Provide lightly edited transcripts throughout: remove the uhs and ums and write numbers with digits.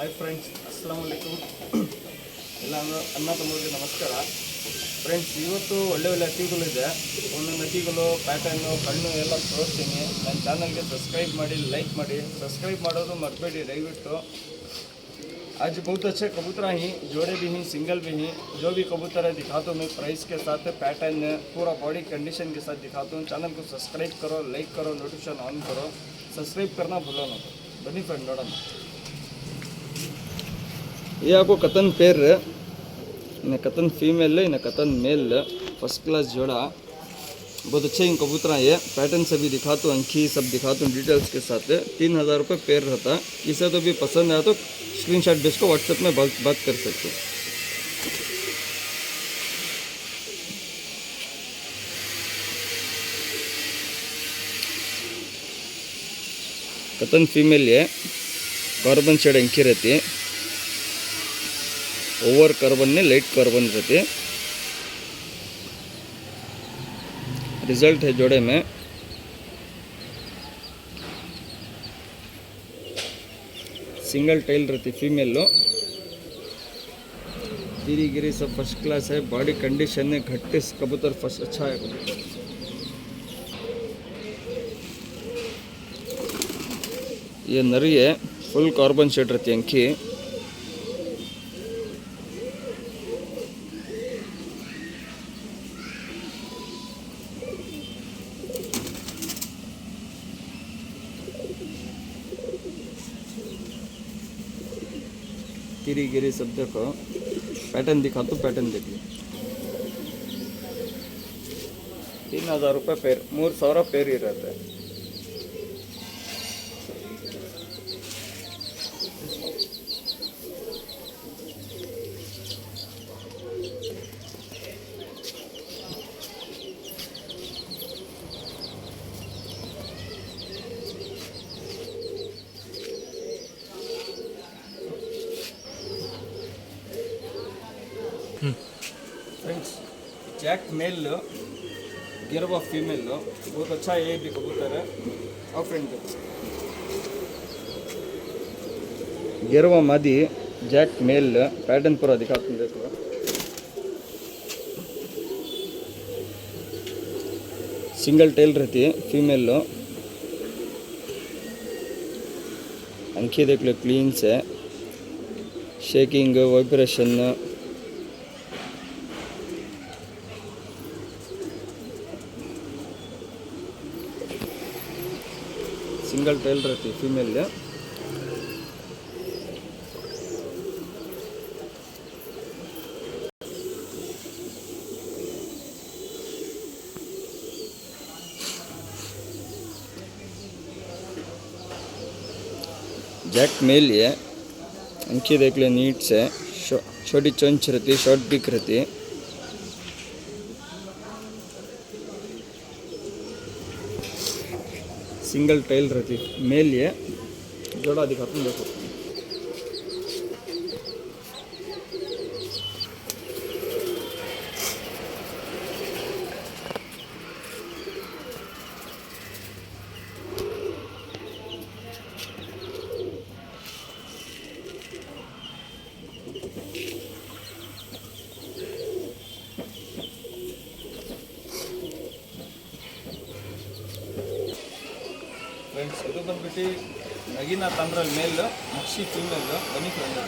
Hi friends, ಅಸ್ಸಲಾಮ್ ವಲೈಕುಮ್. ಎಲ್ಲ ಅಣ್ಣ ತಮ್ಮರಿಗೆ ನಮಸ್ಕಾರ. ಫ್ರೆಂಡ್ಸ್, ಇವತ್ತು ಒಳ್ಳೆ ಹಕ್ಕಿಗಳಿದೆ. ಒಂದೊಂದು ಹಕ್ಕಿಗಳು ಪ್ಯಾಟರ್ನು ಕಣ್ಣು ಎಲ್ಲ ತೋರಿಸ್ತೀನಿ. ನನ್ನ ಚಾನಲ್ಗೆ ಸಬ್ಸ್ಕ್ರೈब ಮಾಡಿ, ಲೈಕ್ ಮಾಡಿ. सब्सक्राइब ಮಾಡೋದು ಮರಬೇಡಿ ದಯವಿಟ್ಟು. आज बहुत अच्छे कबूतर हैं, जोड़े भी हैं, सिंगल भी हैं. जो भी कबूतर है दिखाता हूँ मैं प्राइस के साथ, पैटर्न पूरा बॉडी कंडीशन के साथ दिखाता हूँ. चैनल को सब्सक्राइब करो, लाइक करो, नोटिफिकेशन ऑन करो. सब्सक्राइब करना भूलो ना. बनी फ्रेंड नोड़ा. ये आपको कतन पेर, इन्हें कतन फीमेल है, इन्हें कतन मेल. फर्स्ट क्लास जोड़ा, बहुत अच्छे इन कबूतर है. पैटर्न से भी दिखाता हूँ, अंकी सब दिखाता हूँ डिटेल्स के साथ. 3000 रुपये पेर रहता. इसे तो भी पसंद आया तो स्क्रीनशॉट भेज को व्हाट्सएप में बात कर सकते हो. कतन फीमेल है, कार्बन शेड अंकी रहती है. ओवर कार्बन ने लाइट कार्बन रहते. रिजल्ट है जोड़े में. सिंगल टेल रहती फीमेल. गिरी गिरी सब फर्स्ट क्लास है. बॉडी कंडीशन है घट्टे कबूतर फर्स्ट अच्छा है कबूतर. ये नरी है, फुल कार्बन शेड रहती है अंकी. गिरी गिरी सब देखो. पैटर्न दिखा तो पैटर्न देख लो. 3000 रुपये पेर, 3000 पेर ही रहता है. फ्रेंड्स, जैक मेल, गिरवा फीमेल, बहुत अच्छा है. ये भी कबूतर है. और फ्रेंड गिरवा मादी, जैक मेल, पैटर्न पूरा दिखाता हूँ देखो. सिंगल टेल रहती है फीमेल. अंकी देख लो, क्लीन से. Shaking, vibration. सिंगल टेल रहती है फीमेल. जैक मेल है. अंकी देख लो, नीट से. छोटी चोंच रहती है, शॉर्ट बिक रहती है. सिंगल टेल रहती मेल है. जोड़ा दिखाता हूँ देखो. ಫ್ರೆಂಡ್ಸ್, ಇದು ಬಂದ್ಬಿಟ್ಟು ನಗಿನ ತಂಬ್ರಲ್ಲಿ ಮೇಲ್, ಮಕ್ಷಿ ಫೀಮೇಲ್. ಬನ್ನಿ ಫ್ರೆಂಡ್.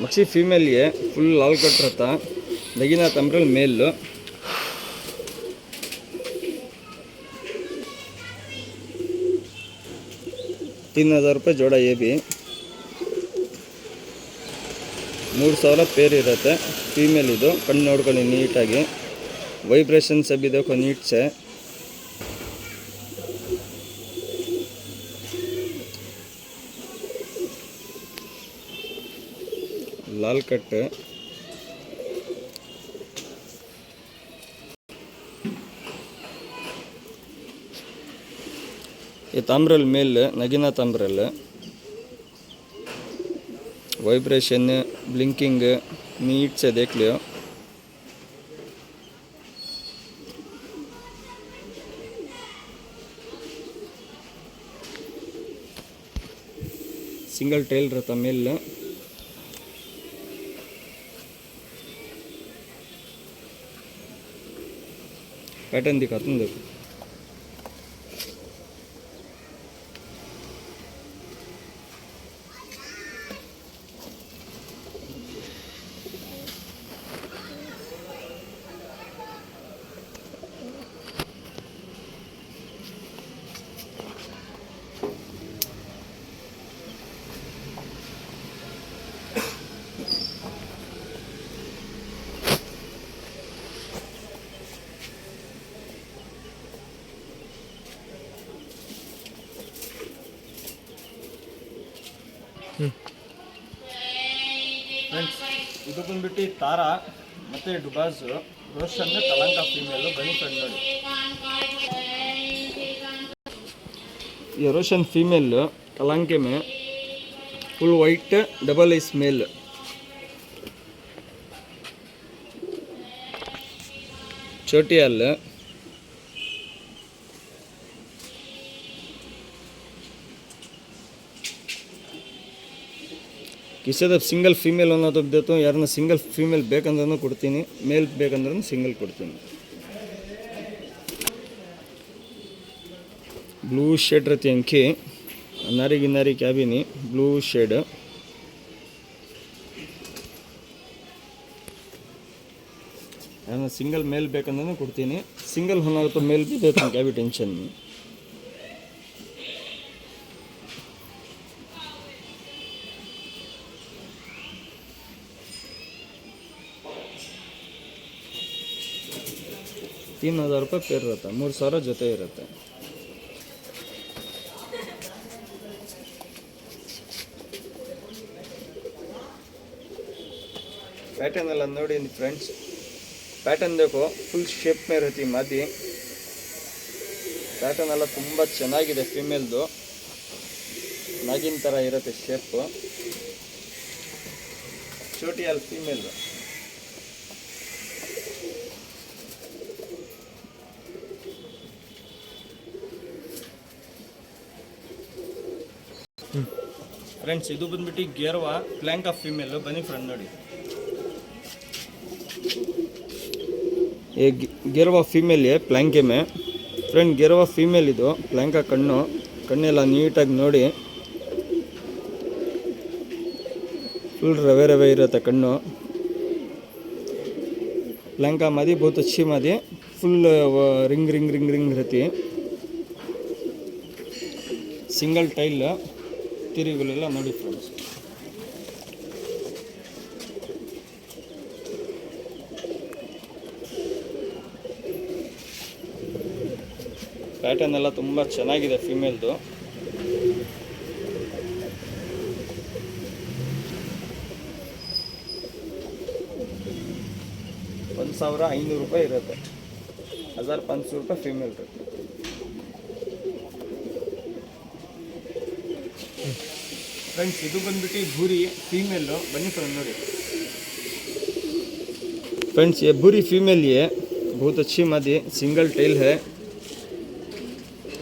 मक्षी फीमेल है, फुल लाल कट रहता. नगीना तंब्रल मेल. 3000 रुपये जोड़ा. ये भी 3000 पेर इरते. फीमेल ಇದು. ಕಣ್ಣು ನೋಡ್ಕೊಳ್ಳಿ ನೀಟಾಗಿ. ವೈಬ್ರೇಷನ್ಸ್ भी देखो नीट से. लाल कट. ये ताम्रल मेल, नगीना ताम्रल. वाइब्रेशन, ब्लिंकिंग नीट से देख लियो. सिंगल टेल रहता मेल। पैटर्न दिखाता हूँ देखो। ಫ್ರೆಂಡ್ಸ್ ಇದು ಬಂದ್ಬಿಟ್ಟು ತಾರಾ ಮತ್ತು ಡುಬಾಜು ರೋಷನ್ ಕಲಂಕ ಫೀಮೇಲು ಬನ್ನಿ ಫ್ರೆಂಡ್ ನೋಡಿ. ये रोशन फीमेल कलंके में full white double eyes male. छोटी हल किसी सिंगल फीमेल ಅನ್ನೋದು देता हूँ। ಯಾರನ್ನ ಸಿಂಗಲ್ ಫೀಮೇಲ್ ಬೇಕಂದ್ರೂ ಕೊಡ್ತೀನಿ, ಮೇಲ್ ಬೇಕಂದ್ರೂ ಸಿಂಗಲ್ ಕೊಡ್ತೀನಿ। ब्लू शेड रहती अंकी नारी गिनारी क्याबिनी ब्लू शेड। सिंगल मेल बेकंद्रे कोड्तीनि, सिंगल होना तो मेल भी देता हूँ, क्या भी टेंशन नहीं। ₹3000 पेर रहता है, 3000 जೊತೆ ಇರುತ್ತೆ। पैटर्न ಎಲ್ಲ ನೋಡಿ फ्रेंड्स, पैटर्न देखो फुल शेप में रहती मादी। पैटर्न ಎಲ್ಲ ತುಂಬಾ ಚೆನ್ನಾಗಿದೆ, ಫೀಮೇಲ್ದು ನಾಗಿನ್ ತರ ಇರುತ್ತೆ ಶೇಪ್। छोटी वाली फीमेल फ्रेंड्स ಇದು ಬಂದ್ಬಿಟ್ಟು ಗೇರ್ವಾ ಪ್ಲಾಂಕ್ ಆಫ್ ಫೀಮೇಲ್ ಬನ್ನಿ ಫ್ರೆಂಡ್ ನೋಡಿ। ये गिरवा फीमेल है प्लैंके में फ्रेंड। गिरवा फीमेल इदो प्लैंका कण्णु कण्णेल्ल नीटागि नोडि फुल रवे रवे इरुत्ते कण्णु। प्लैंका मादी बहुत अच्छी मादी, full ring ring ring ring रहती। सिंगल टाइल तिरिगुलेल्ल नोडि फ्रेंड्स। ಪ್ಯಾಟರ್ನ್ ಎಲ್ಲ ತುಂಬ ಚೆನ್ನಾಗಿದೆ ಫೀಮೇಲ್ದು। ₹1500 ಇರುತ್ತೆ, ₹1500 ಫೀಮೇಲ್ ಇರುತ್ತೆ। ಫ್ರೆಂಡ್ಸ್ ಇದು ಬಂದ್ಬಿಟ್ಟು ಭೂರಿ ಫೀಮೇಲು ಬನ್ನಿ ಫ್ರೆಂಡ್ ನೋಡಿ। फ्रेंड्स ये भूरी फीमेल है, बहुत अच्छी मादी, सिंगल टेल है,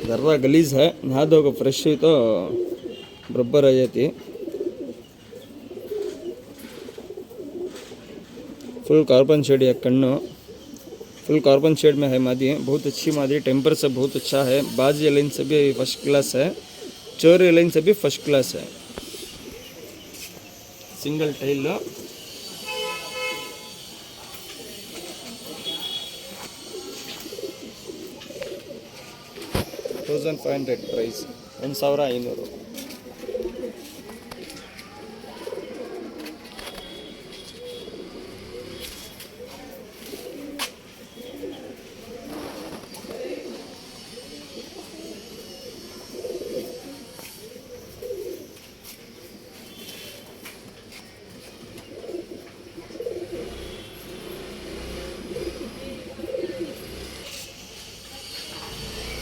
ज़र्रा गलीज है, नहा धो को फ्रेश हुई तो बराबर आ जाती। फुल कार्बन शेड है कन्नो, फुल कार्बन शेड में है मादी, बहुत अच्छी मादी। टेम्पर से बहुत अच्छा है, बाजी लाइन से भी फर्स्ट क्लास है, चोरी लाइन से भी फर्स्ट क्लास है। सिंगल टेल 1500 ಪ್ರೈಸ್, 1500।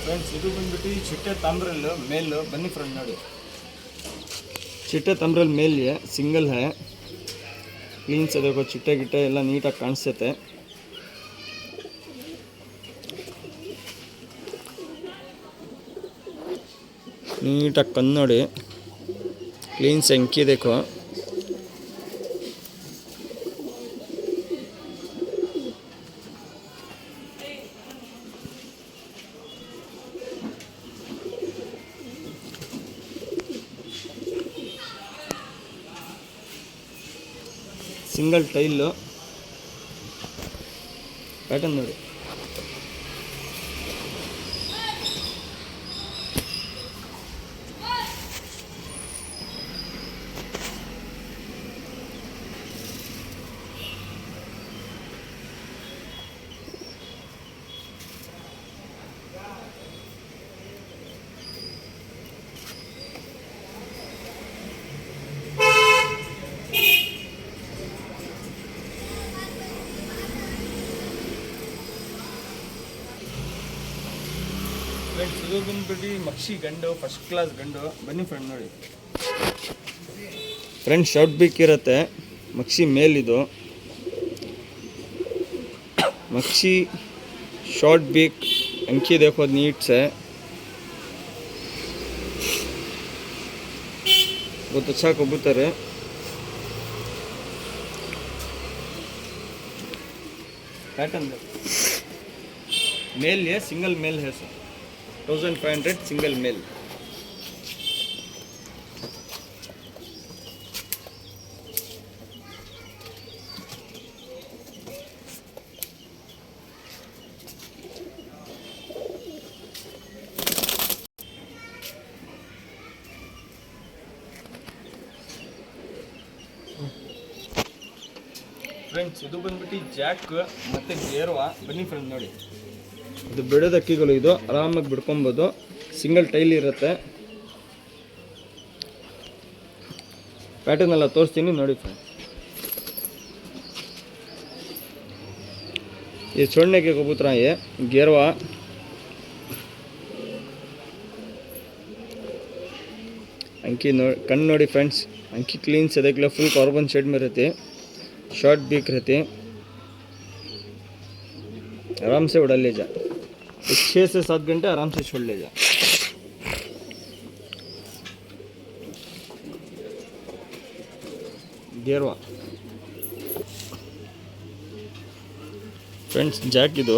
ಫ್ರೆಂಡ್ಸ್ ಇದು ಬಂದ್ಬಿಟ್ಟು ಚಿಟ್ಟೆ ತಾಮ್ರಲ್ ಮೇಲ್ ಬನ್ನಿ ಫ್ರೆಂಡ್ ನೋಡಿ। ಚಿಟ್ಟೆ ತಾಮ್ರಲ್ ಮೇಲ್ है, सिंगल है, क्लीन से देखो, चिट्टे गिट्टे ಎಲ್ಲ ನೀಟಾಗಿ ಕಾಣಿಸುತ್ತೆ। ನೀಟಾಗಿ ಕಣ್ಣು ನೋಡಿ, क्लीन संख्या देखो, सिंगल टाइल पैटर्न नोड़ी ಫ್ರೆಂಡ್ಸ್ ಇದು ಬಂದ್ಬಿಟ್ಟು ಮಕ್ಷಿ ಗಂಡು ಫಸ್ಟ್ ಕ್ಲಾಸ್ ಗಂಡು ಬನ್ನಿ ಫ್ರೆಂಡ್ ನೋಡಿ ಫ್ರೆಂಡ್ಸ್ ಶಾರ್ಟ್ ಬೀಕ್ ಇರುತ್ತೆ ಮಕ್ಷಿ ಮೇಲಿದು मच्छी शॉर्ट बीक अंकी देखो नीट से बहुत अच्छा कबूतर है पैटर्न मेल है सिंगल मेल है सर 1500 सिंगल मेल ಫ್ರೆಂಡ್ಸ್ ಇದು ಬಂದ್ಬಿಟ್ಟು ಜಾಕ್ ಮತ್ತೆ ಗೇರ್ವಾ ಬನ್ನಿ ಫ್ರೆಂಡ್ ನೋಡಿ ಇದು ಬಿಡೋದ ಅಕ್ಕಿಗಳು ಇದು ಆರಾಮಾಗಿ ಬಿಡ್ಕೊಬೋದು ಸಿಂಗಲ್ ಟೈಲ್ ಇರುತ್ತೆ ಪ್ಯಾಟರ್ನ್ ಎಲ್ಲ ತೋರಿಸ್ತೀನಿ ನೋಡಿ ಫ್ರೆಂಡ್ ये छोड़ने के कबूतर ये गेरवा अंकी कण नोड़ी फ्रेंड्स अंकी क्लीन से देख लो फुल कार्बन शेड में रहते शॉर्ट बीक रहते आराम से उड़ा ले जा 6 से 7 घंटे आराम से छोड़ ले जा गेरवा फ्रेंड्स जैक ಇದು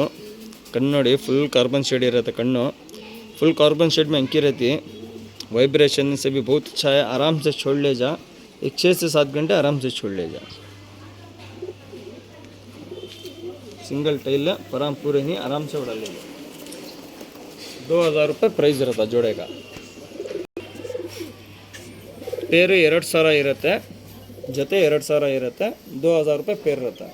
ಕಣ್ಣು ನೋಡಿ फुल कार्बन शेड रहता कಣ್ಣು फुल कार्बन शेड में अंकी रहती वाइब्रेशन से भी बहुत अच्छा है आराम से छोड़ ले जा 6 से 7 घंटे आराम से छोड़ ले जा सिंगल टाइल पराम पूरे ही आराम से उड़ा ले जा 2000 रुपये प्रैस रहता जोड़े का पेर 2000 इरुत्ते जते 2000 इरुत्ते 2000 रुपये पेर रहता